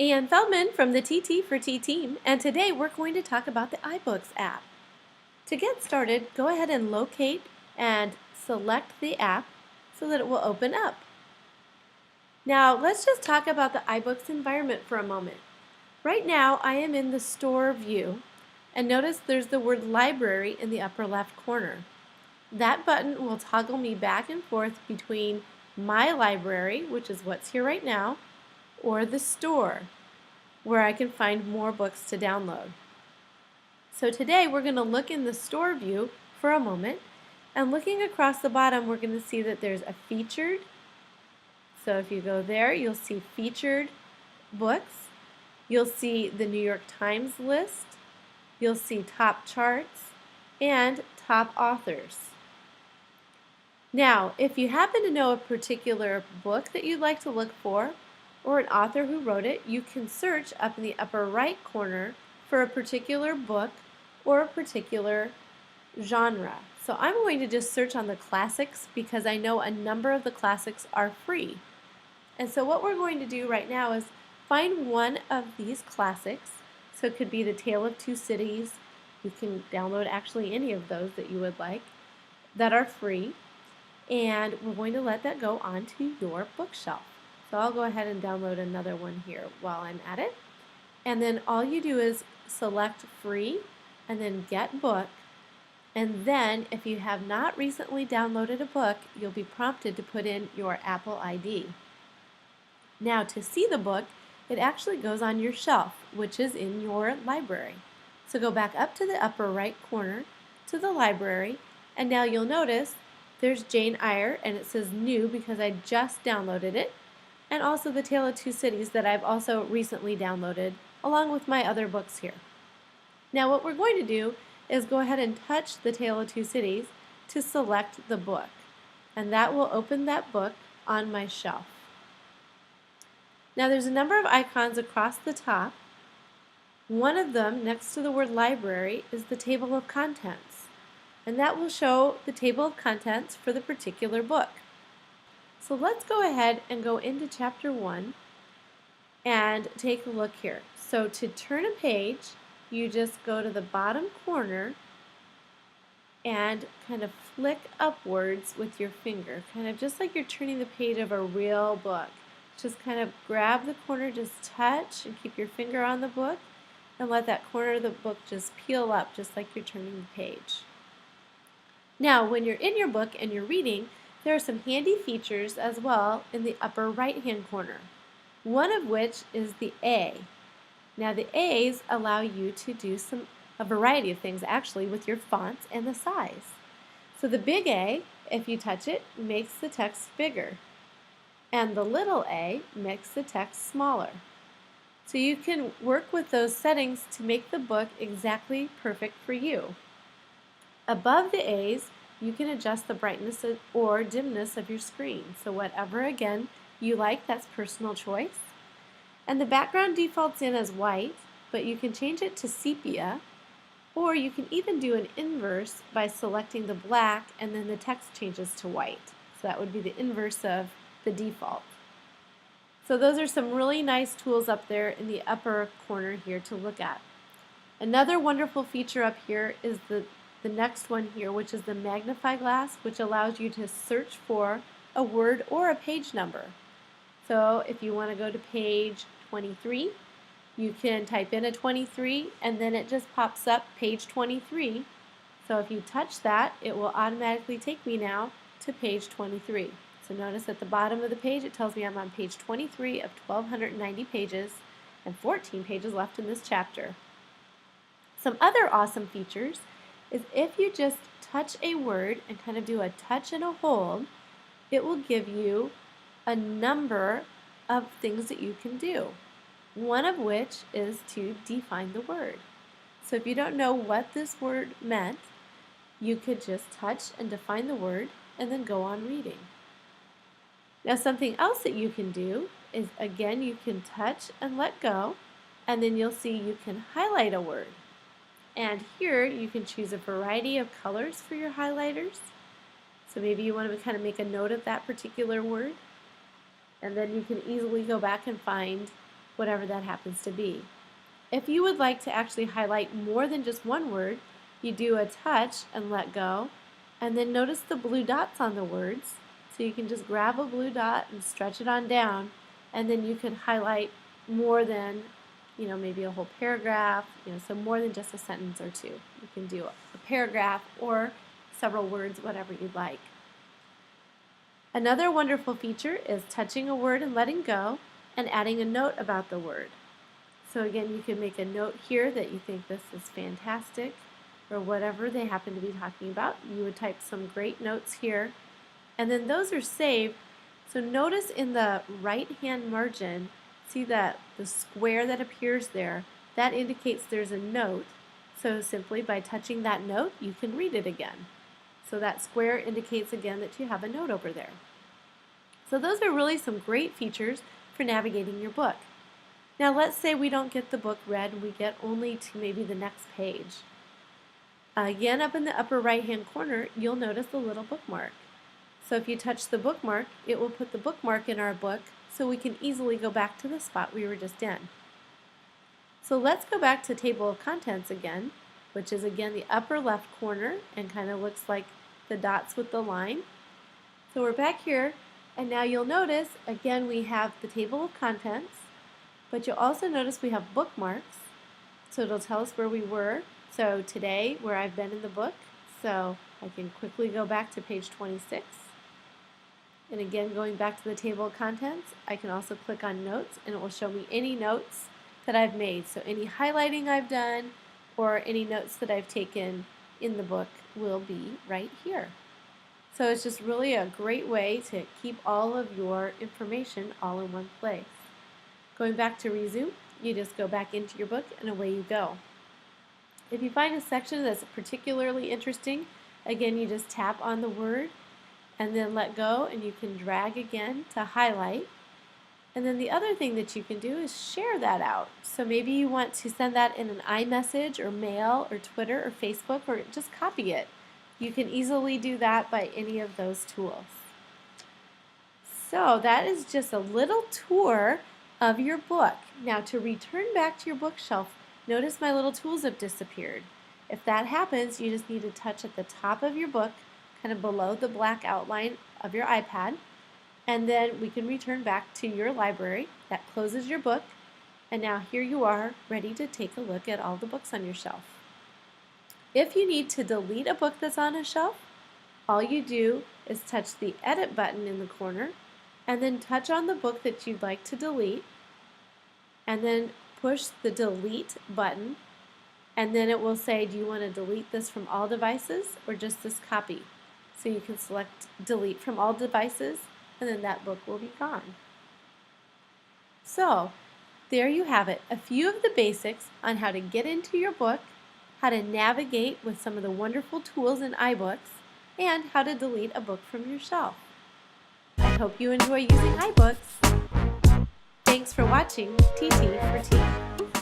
Ann Feldman from the TT for T team, and today we're going to talk about the iBooks app. To get started, go ahead and locate and select the app so that it will open up. Now let's just talk about the iBooks environment for a moment. Right now I am in the store view, and notice there's the word library in the upper left corner. That button will toggle me back and forth between my library, which is what's here right now, or the store, where I can find more books to download. So today we're going to look in the store view for a moment, and looking across the bottom we're going to see that there's a featured. So if you go there, you'll see featured books, you'll see the New York Times list, you'll see top charts, and top authors. Now, if you happen to know a particular book that you'd like to look for, or an author who wrote it, you can search up in the upper right corner for a particular book or a particular genre. So I'm going to just search on the classics because I know a number of the classics are free. And so what we're going to do right now is find one of these classics. So it could be The Tale of Two Cities. You can download actually any of those that you would like that are free. And we're going to let that go onto your bookshelf. So I'll go ahead and download another one here while I'm at it. And then all you do is select free and then get book. And then if you have not recently downloaded a book, you'll be prompted to put in your Apple ID. Now to see the book, it actually goes on your shelf, which is in your library. So go back up to the upper right corner to the library, and now you'll notice there's Jane Eyre, and it says new because I just downloaded it, and also The Tale of Two Cities that I've also recently downloaded, along with my other books here. Now what we're going to do is go ahead and touch The Tale of Two Cities to select the book, and that will open that book on my shelf. Now there's a number of icons across the top. One of them, next to the word library, is the table of contents, and that will show the table of contents for the particular book. So let's go ahead and go into chapter 1 and take a look here. So to turn a page, you just go to the bottom corner and kind of flick upwards with your finger, kind of just like you're turning the page of a real book. Just kind of grab the corner, just touch, and keep your finger on the book, and let that corner of the book just peel up, just like you're turning the page. Now, when you're in your book and you're reading, there are some handy features as well in the upper right-hand corner, one of which is the A. Now, the A's allow you to do a variety of things, actually, with your fonts and the size. So the big A, if you touch it, makes the text bigger, and the little a makes the text smaller. So you can work with those settings to make the book exactly perfect for you. Above the A's, you can adjust the brightness or dimness of your screen. So whatever, again, you like, that's personal choice. And the background defaults in as white, but you can change it to sepia, or you can even do an inverse by selecting the black and then the text changes to white. So that would be the inverse of the default. So those are some really nice tools up there in the upper corner here to look at. Another wonderful feature up here is the next one here, which is the Magnify Glass, which allows you to search for a word or a page number. So if you want to go to page 23, you can type in a 23 and then it just pops up page 23. So if you touch that, it will automatically take me now to page 23. So notice at the bottom of the page it tells me I'm on page 23 of 1,290 pages and 14 pages left in this chapter. Some other awesome features is if you just touch a word and kind of do a touch and a hold, it will give you a number of things that you can do. One of which is to define the word. So if you don't know what this word meant, you could just touch and define the word and then go on reading. Now something else that you can do is, again, you can touch and let go, and then you'll see you can highlight a word. And here you can choose a variety of colors for your highlighters. So maybe you want to kind of make a note of that particular word. And then you can easily go back and find whatever that happens to be. If you would like to actually highlight more than just one word, you do a touch and let go, and then notice the blue dots on the words. So you can just grab a blue dot and stretch it on down, and then you can highlight more than, maybe a whole paragraph, so more than just a sentence or two. You can do a paragraph or several words, whatever you'd like. Another wonderful feature is touching a word and letting go and adding a note about the word. So again, you can make a note here that you think this is fantastic, or whatever they happen to be talking about. You would type some great notes here, and then those are saved. So notice in the right-hand margin, see that the square that appears there, that indicates there's a note. So simply by touching that note, you can read it again. So that square indicates again that you have a note over there. So those are really some great features for navigating your book. Now let's say we don't get the book read and we get only to maybe the next page. Again, up in the upper right-hand corner, you'll notice the little bookmark. So if you touch the bookmark, it will put the bookmark in our book so we can easily go back to the spot we were just in. So let's go back to Table of Contents again, which is again the upper left corner and kind of looks like the dots with the line. So we're back here, and now you'll notice again we have the Table of Contents, but you'll also notice we have bookmarks. So it'll tell us where we were. So today, where I've been in the book, so I can quickly go back to page 26. And again, going back to the Table of Contents, I can also click on Notes, and it will show me any notes that I've made. So any highlighting I've done or any notes that I've taken in the book will be right here. So it's just really a great way to keep all of your information all in one place. Going back to resume, you just go back into your book and away you go. If you find a section that's particularly interesting, again, you just tap on the word and then let go, and you can drag again to highlight. And then the other thing that you can do is share that out. So maybe you want to send that in an iMessage or mail or Twitter or Facebook, or just copy it. You can easily do that by any of those tools. So that is just a little tour of your book. Now to return back to your bookshelf, notice my little tools have disappeared. If that happens, you just need to touch at the top of your book, kind of below the black outline of your iPad, and then we can return back to your library. That closes your book, and now here you are, ready to take a look at all the books on your shelf. If you need to delete a book that's on a shelf, all you do is touch the Edit button in the corner, and then touch on the book that you'd like to delete, and then push the Delete button, and then it will say, do you want to delete this from all devices or just this copy? So you can select Delete from all devices, and then that book will be gone. So there you have it, a few of the basics on how to get into your book, how to navigate with some of the wonderful tools in iBooks, and how to delete a book from your shelf. I hope you enjoy using iBooks. Thanks for watching TT for Tea.